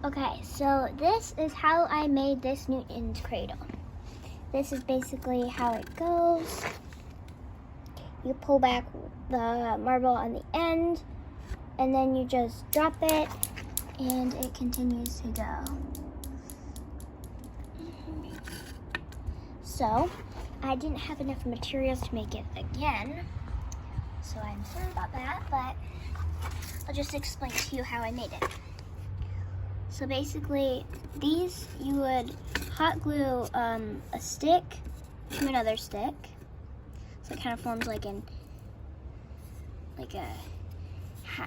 Okay, so this is how I made this Newton's cradle. This is basically how it goes. You pull back the marble on the end, and then you just drop it, and it continues to go. So, I didn't have enough materials to make it again, so I'm sorry about that, but I'll just explain to you how I made it. So basically, these you would hot glue a stick to another stick. So it kind of forms like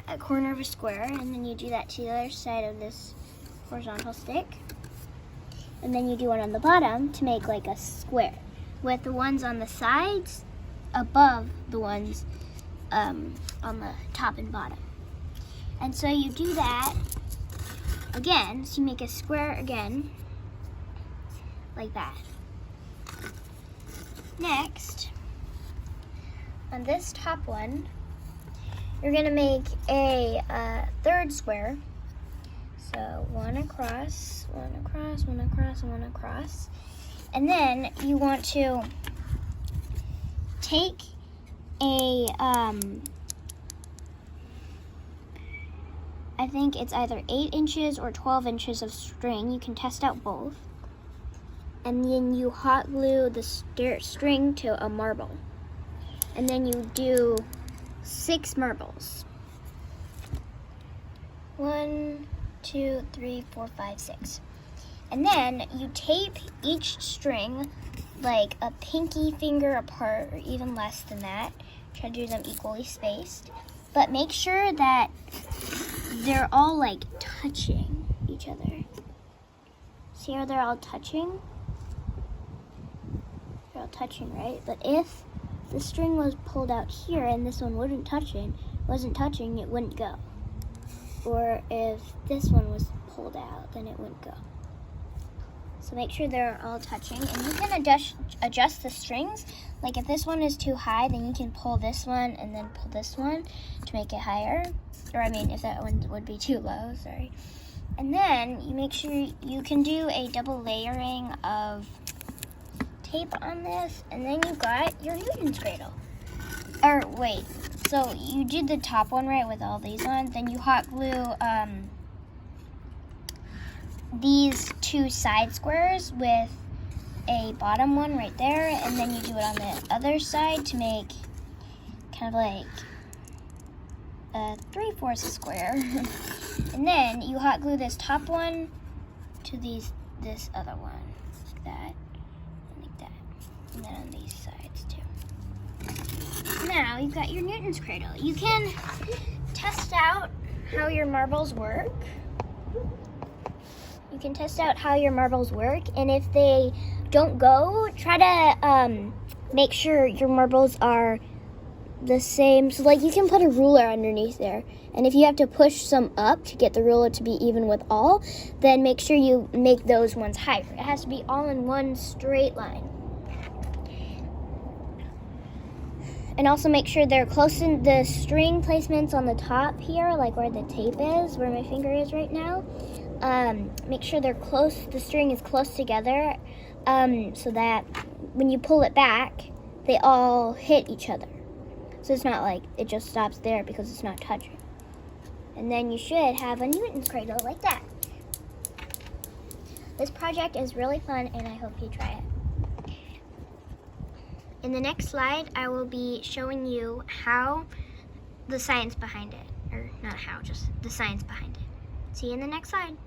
a corner of a square, and then you do that to the other side of this horizontal stick. And then you do one on the bottom to make like a square, with the ones on the sides above the ones on the top and bottom. And so you do that again, so you make a square again, like that. Next, on this top one, you're gonna make a third square. So one across, one across, one across, and one across. And then you want to take a, I think it's either 8 inches or 12 inches of string. You can test out both. And then you hot glue the string to a marble. And then you do 6 marbles. 1, 2, 3, 4, 5, 6. And then you tape each string like a pinky finger apart, or even less than that. Try to do them equally spaced. But make sure that they're all like touching each other. See how they're all touching? They're all touching, right? But if the string was pulled out here and this one wasn't touching, it wouldn't go. Or if this one was pulled out, then it wouldn't go. So make sure they're all touching, and you can adjust the strings. Like if this one is too high, then you can pull this one and then pull this one to make it higher. Or I mean, if that one would be too low, sorry. And then you make sure you can do a double layering of tape on this, and then you got your Newton's cradle. Or wait, so you did the top one right with all these on, then you hot glue these 2 side squares with a bottom one right there, and then you do it on the other side to make kind of like a 3/4 square. And then you hot glue this top one to this other one, like that, and like that, and then on these sides too. Now you've got your Newton's cradle. You can test out how your marbles work. You can test out how your marbles work, and if they don't go, try to make sure your marbles are the same. So like you can put a ruler underneath there, and if you have to push some up to get the ruler to be even with all, then make sure you make those ones higher. It has to be all in one straight line. And also make sure they're close in the string placements on the top here, like where the tape is, where my finger is right now. Make sure they're close, the string is close together, so that when you pull it back, they all hit each other. So it's not like it just stops there because it's not touching. And then you should have a Newton's cradle like that. This project is really fun, and I hope you try it. In the next slide, I will be showing you how the science behind it, or not how, just the science behind it. See you in the next slide.